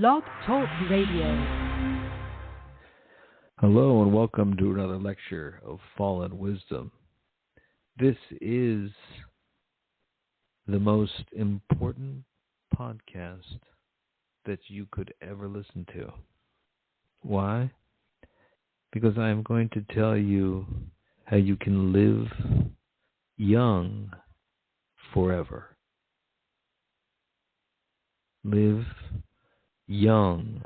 Blog Talk Radio. Hello and welcome to another lecture of Fallen Wisdom. This is the most important podcast that you could ever listen to. Why? Because I am going to tell you how you can live young forever. Live young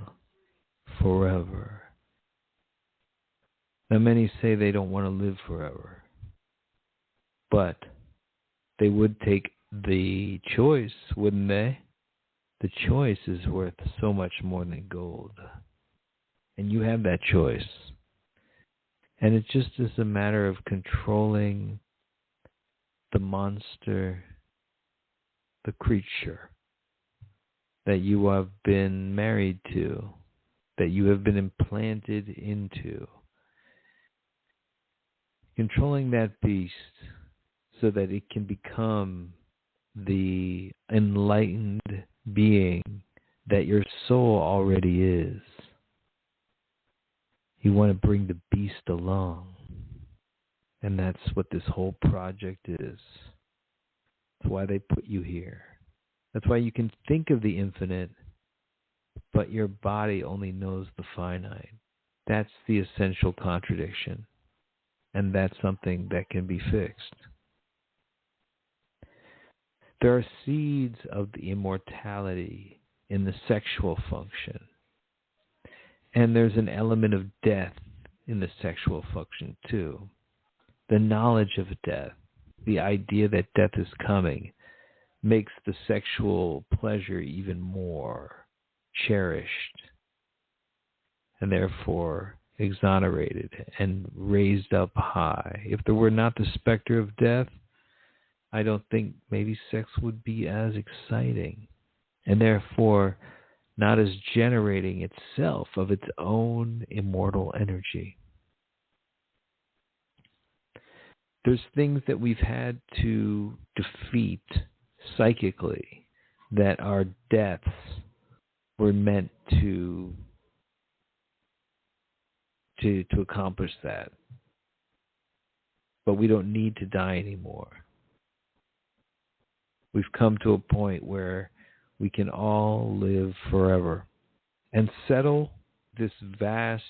forever. Now, many say they don't want to live forever, but they would take the choice, wouldn't they? The choice is worth so much more than gold, and you have that choice. And it just is a matter of controlling the monster, the creature that you have been married to, that you have been implanted into. Controlling that beast so that it can become the enlightened being that your soul already is. You want to bring the beast along. And that's what this whole project is. That's why they put you here. That's why you can think of the infinite, but your body only knows the finite. That's the essential contradiction. And that's something that can be fixed. There are seeds of the immortality in the sexual function. And there's an element of death in the sexual function too. The knowledge of death, the idea that death is coming, makes the sexual pleasure even more cherished and therefore exonerated and raised up high. If there were not the specter of death, I don't think maybe sex would be as exciting and therefore not as generating itself of its own immortal energy. There's things that we've had to defeat psychically that our deaths were meant to accomplish that. But we don't need to die anymore. We've come to a point where we can all live forever and settle this vast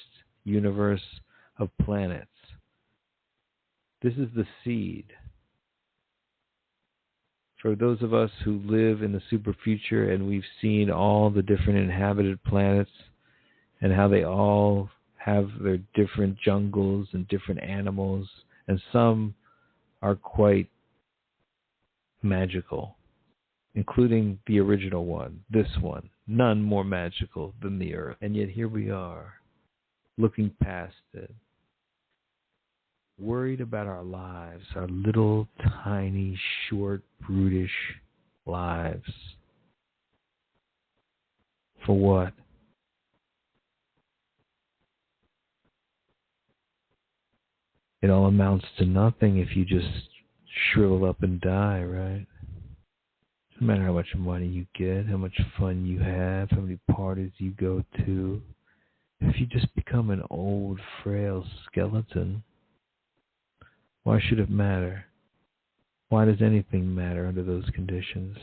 universe of planets. This is the seed. For those of us who live in the super future and we've seen all the different inhabited planets and how they all have their different jungles and different animals, and some are quite magical, including the original one, this one, none more magical than the Earth. And yet here we are, looking past it, worried about our lives, our little, tiny, short, brutish lives. For what? It all amounts to nothing if you just shrivel up and die, right? No matter how much money you get, how much fun you have, how many parties you go to, if you just become an old, frail skeleton, why should it matter? Why does anything matter under those conditions?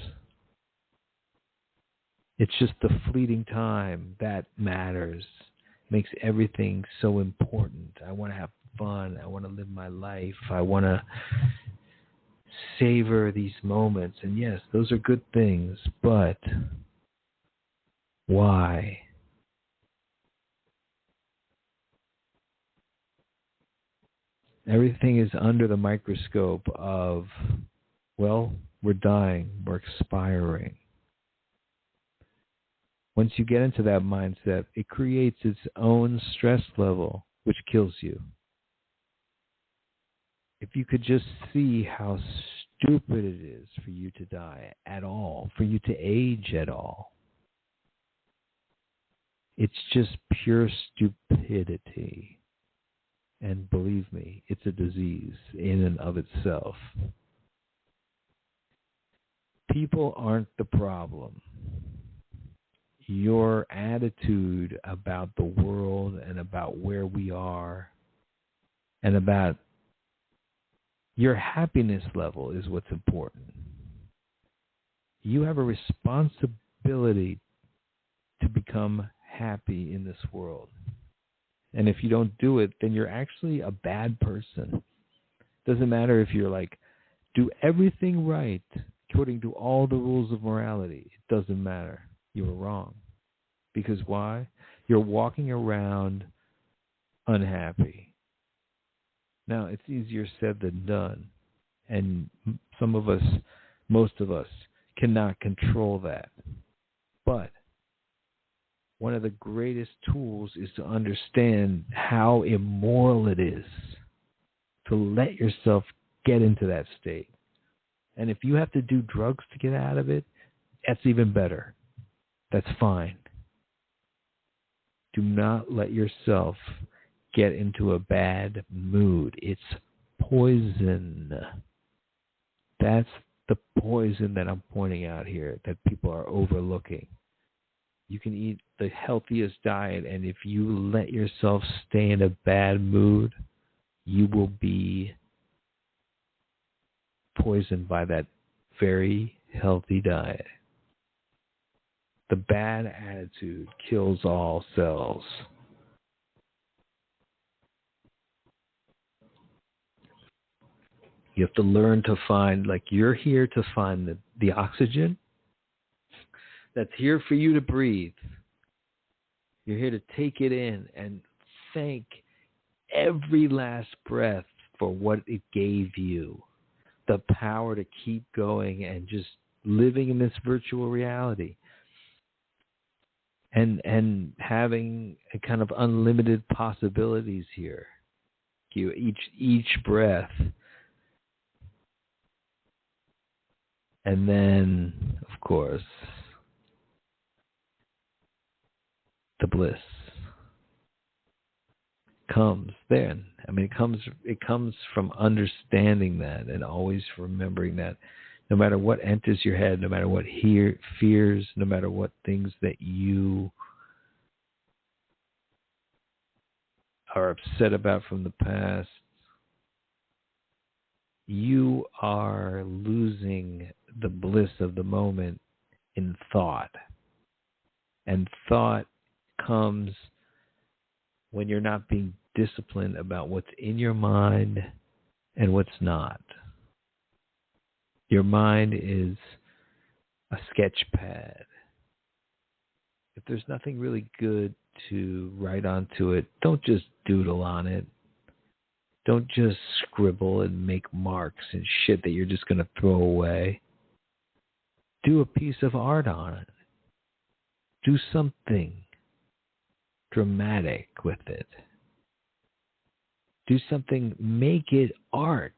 It's just the fleeting time that matters. Makes everything so important. I want to have fun. I want to live my life. I want to savor these moments. And yes, those are good things, but why? Everything is under the microscope of, well, we're dying, we're expiring. Once you get into that mindset, it creates its own stress level, which kills you. If you could just see how stupid it is for you to die at all, for you to age at all. It's just pure stupidity. And believe me, it's a disease in and of itself. People aren't the problem. your attitude about the world and about where we are and about your happiness level is what's important. You have a responsibility to become happy in this world. And if you don't do it, then you're actually a bad person. Doesn't matter if you're like, do everything right according to all the rules of morality. It doesn't matter. You were wrong. Because why? You're walking around unhappy. Now, it's easier said than done. And some of us, most of us, cannot control that. But one of the greatest tools is to understand how immoral it is to let yourself get into that state. And if you have to do drugs to get out of it, that's even better. That's fine. Do not let yourself get into a bad mood. It's poison. That's the poison that I'm pointing out here that people are overlooking. You can eat the healthiest diet, and if you let yourself stay in a bad mood, you will be poisoned by that very healthy diet. The bad attitude kills all cells. You have to learn to find, like you're here to find the oxygen that's here for you to breathe. You're here to take it in and thank every last breath for what it gave you. The power to keep going and just living in this virtual reality. And having a kind of unlimited possibilities here. Each breath. And then, of course, the bliss comes then. I mean, it comes from understanding that and always remembering that no matter what enters your head, no matter what fears, no matter what things that you are upset about from the past, you are losing the bliss of the moment in thought. And thought comes when you're not being disciplined about what's in your mind and what's not. Your mind is a sketch pad. If there's nothing really good to write onto it, don't just doodle on it. Don't just scribble and make marks and shit that you're just going to throw away. Do a piece of art on it. Do something dramatic with it. Do something, make it art.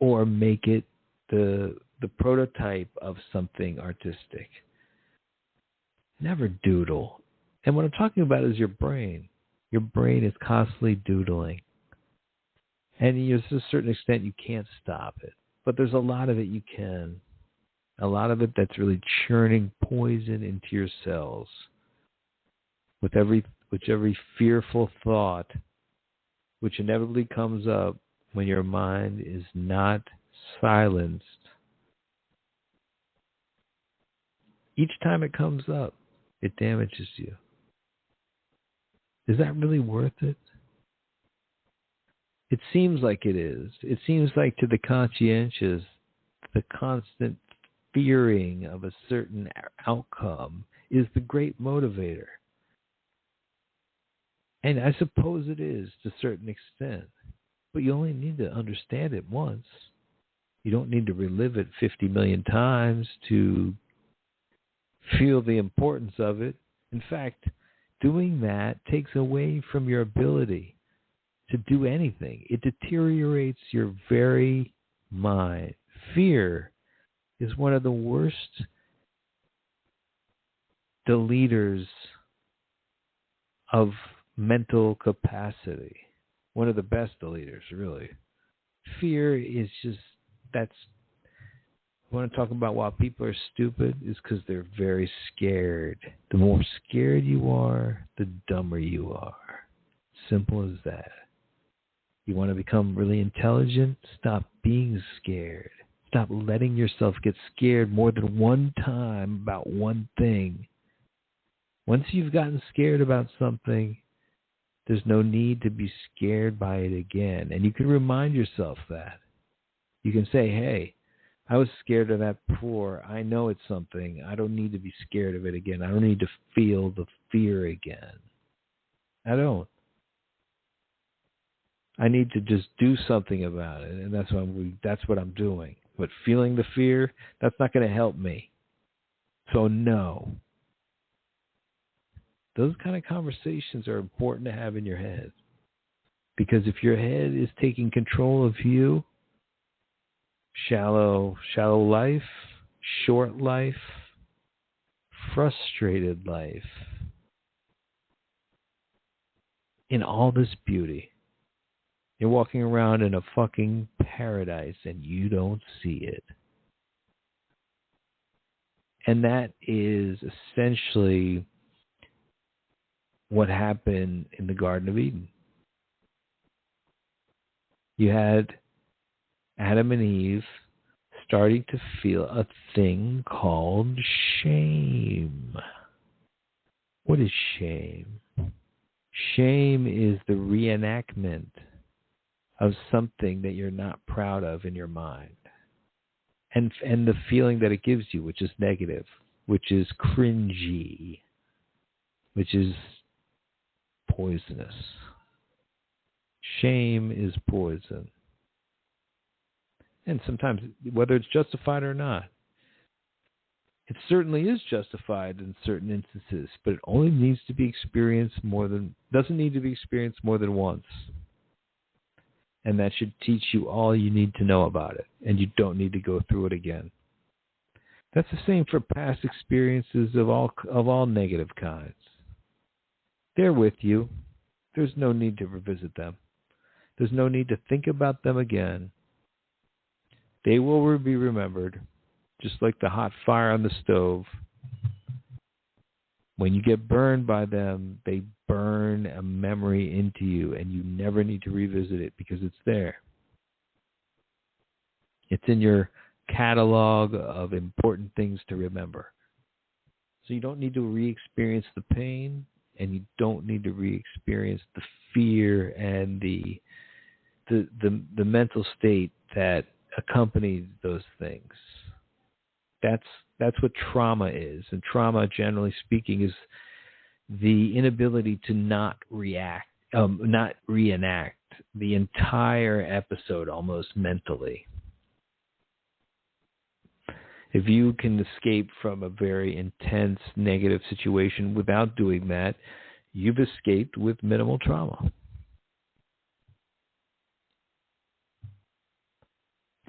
Or make it the prototype of something artistic. Never doodle. And what I'm talking about is your brain. Your brain is constantly doodling. And to a certain extent, you can't stop it. But there's a lot of it you can. A lot of it that's really churning poison into your cells. With every fearful thought, which inevitably comes up when your mind is not silenced. Each time it comes up, it damages you. Is that really worth it? It seems like it is. It seems like to the conscientious, the constant fearing of a certain outcome is the great motivator. And I suppose it is to a certain extent. But you only need to understand it once. You don't need to relive it 50 million times to feel the importance of it. In fact, doing that takes away from your ability to do anything. It deteriorates your very mind. Fear is one of the worst deleters of mental capacity. One of the best deleters, really. Fear is just, that's You want to talk about why people are stupid? It's because they're very scared. The more scared you are, the dumber you are. Simple as that. You want to become really intelligent? Stop being scared. Stop letting yourself get scared more than one time about one thing. Once you've gotten scared about something, there's no need to be scared by it again. And you can remind yourself that. You can say, hey, I was scared of that before. I know it's something. I don't need to be scared of it again. I don't need to feel the fear again. I don't. I need to just do something about it, and that's what I'm doing. But feeling the fear, that's not going to help me. So no. Those kind of conversations are important to have in your head. Because if your head is taking control of you, shallow life, short life, frustrated life, in all this beauty, you're walking around in a fucking paradise and you don't see it. And that is essentially what happened in the Garden of Eden. You had Adam and Eve starting to feel a thing called shame. What is shame? Shame is the reenactment of something that you're not proud of in your mind. And the feeling that it gives you, which is negative, which is cringy, which is poisonous. Shame is poison. And sometimes, whether it's justified or not, it certainly is justified in certain instances, but it only needs to be experienced doesn't need to be experienced more than once. And that should teach you all you need to know about it, and you don't need to go through it again. That's the same for past experiences of all negative kinds. They're with you. There's no need to revisit them. There's no need to think about them again. They will be remembered, just like the hot fire on the stove. When you get burned by them, they burn a memory into you, and you never need to revisit it because it's there. It's in your catalog of important things to remember. So you don't need to re-experience the pain, and you don't need to re-experience the fear and the mental state that accompanies those things. That's what trauma is. And trauma, generally speaking, is the inability to not reenact the entire episode almost mentally. If you can escape from a very intense negative situation without doing that, you've escaped with minimal trauma.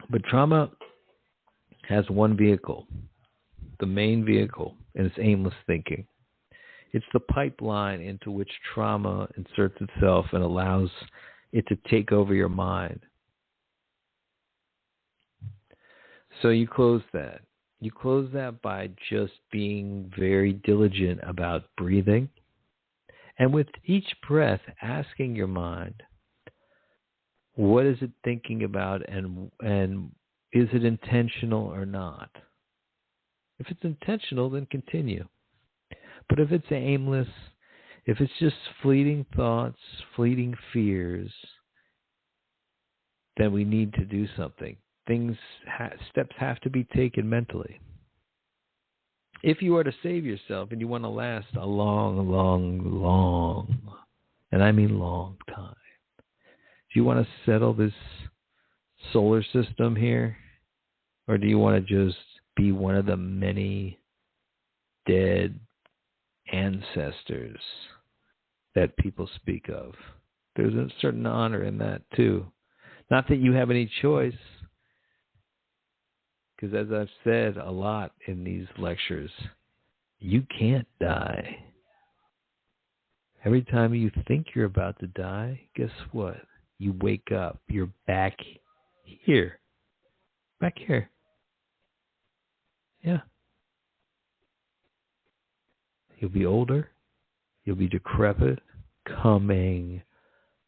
But trauma has one vehicle, the main vehicle, and it's aimless thinking. It's the pipeline into which trauma inserts itself and allows it to take over your mind. So you close that. You close that by just being very diligent about breathing. And with each breath, asking your mind, what is it thinking about, and is it intentional or not? If it's intentional, then continue. But if it's aimless, if it's just fleeting thoughts, fleeting fears, then we need to do something. Steps have to be taken mentally. If you are to save yourself and you want to last a long, and I mean long time, do you want to settle this solar system here? Or do you want to just be one of the many dead ancestors that people speak of? There's a certain honor in that too. Not that you have any choice, because as I've said a lot in these lectures, you can't die. Every time you think you're about to die, guess what? You wake up. You're back here. Back here. Yeah. You'll be older. You'll be decrepit. Coming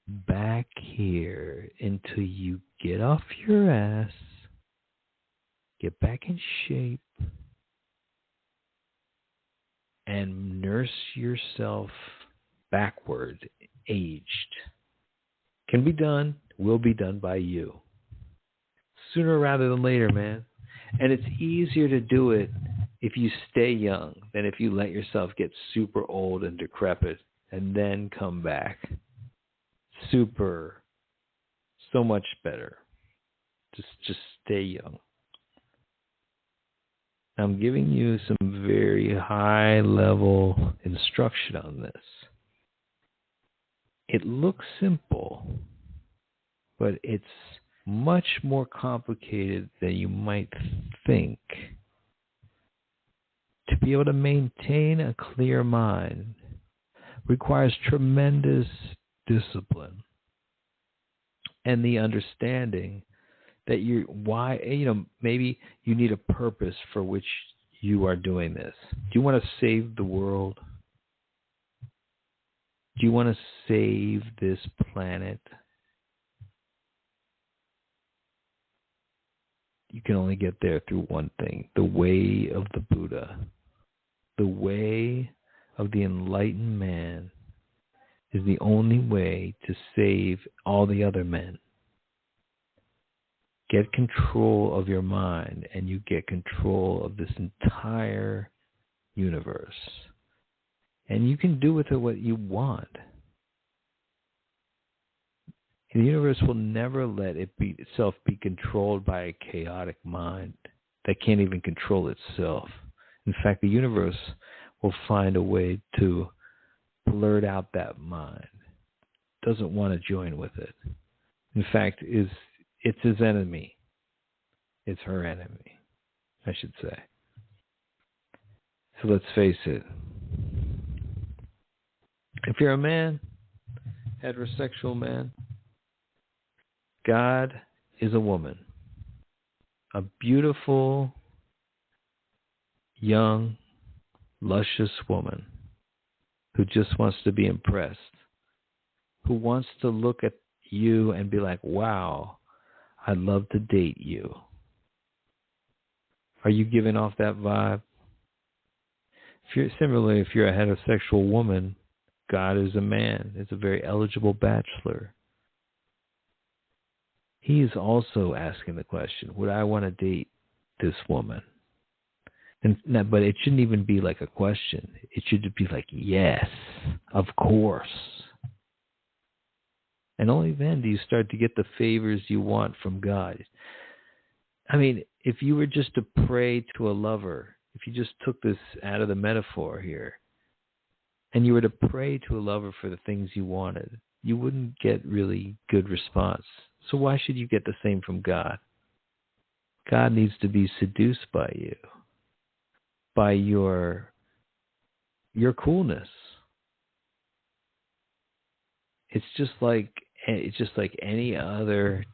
back here until you get off your ass, get back in shape, and nurse yourself backward, aged. Can be done, will be done by you. Sooner rather than later, man. And it's easier to do it if you stay young than if you let yourself get super old and decrepit and then come back. So much better. Just stay young. I'm giving you some very high level instruction on this. It looks simple, but it's much more complicated than you might think. To be able to maintain a clear mind requires tremendous discipline and the understanding that maybe you need a purpose for which you are doing this. Do you want to save the world? Do you want to save this planet? You can only get there through one thing, the way of the Buddha. The way of the enlightened man is the only way to save all the other men. Get control of your mind and you get control of this entire universe. And you can do with it what you want. The universe will never let itself be controlled by a chaotic mind that can't even control itself. In fact, the universe will find a way to blurt out that mind. Doesn't want to join with it. In fact, it's his enemy. It's her enemy, I should say. So let's face it. If you're a man, heterosexual man, God is a woman. A beautiful, young, luscious woman who just wants to be impressed, who wants to look at you and be like, wow, I'd love to date you. Are you giving off that vibe? Similarly, if you're a heterosexual woman, God is a man, is a very eligible bachelor. He is also asking the question, would I want to date this woman? But it shouldn't even be like a question. It should be like, yes, of course. And only then do you start to get the favors you want from God. I mean, if you were just to pray to a lover, if you just took this out of the metaphor here, and you were to pray to a lover for the things you wanted, you wouldn't get really good response. So why should you get the same from God? God needs to be seduced by you, by your coolness. It's just like any other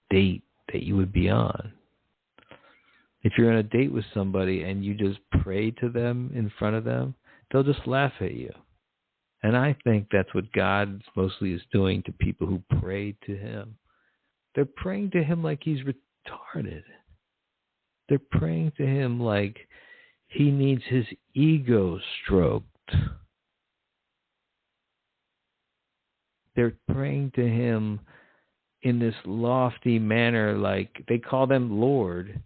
date that you would be on. If you're on a date with somebody and you just pray to them in front of them, they'll just laugh at you. And I think that's what God mostly is doing to people who pray to him. They're praying to him like he's retarded. They're praying to him like he needs his ego stroked. They're praying to him in this lofty manner, like they call them Lord,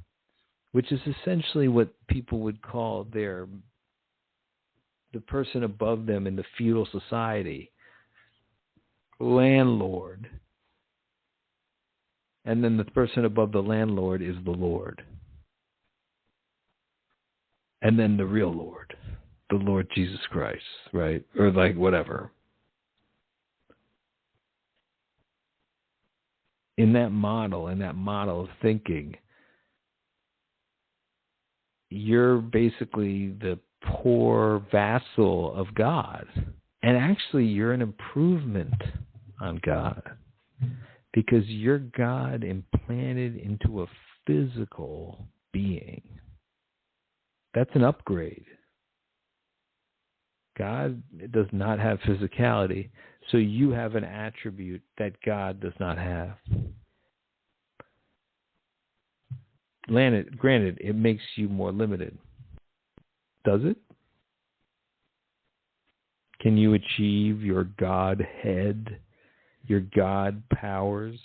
which is essentially what people would call the person above them in the feudal society, landlord. And then the person above the landlord is the Lord. And then the real Lord, the Lord Jesus Christ, right? Or like whatever. In that model of thinking, you're basically the poor vassal of God. And actually, you're an improvement on God. Because you're God implanted into a physical being. That's an upgrade. God does not have physicality, so you have an attribute that God does not have. Granted, it makes you more limited. Does it? Can you achieve your Godhead, your God powers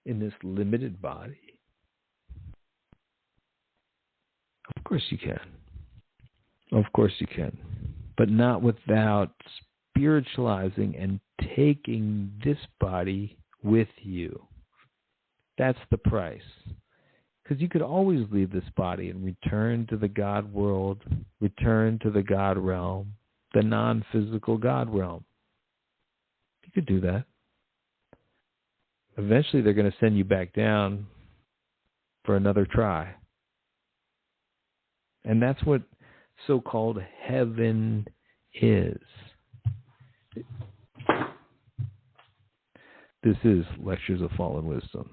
in this limited body? Of course you can. Of course you can. But not without spiritualizing and taking this body with you. That's the price. Because you could always leave this body and return to the God world, return to the God realm, the non-physical God realm. You could do that. Eventually they're going to send you back down for another try. And that's what so-called heaven is. This is Lectures of Fallen Wisdom.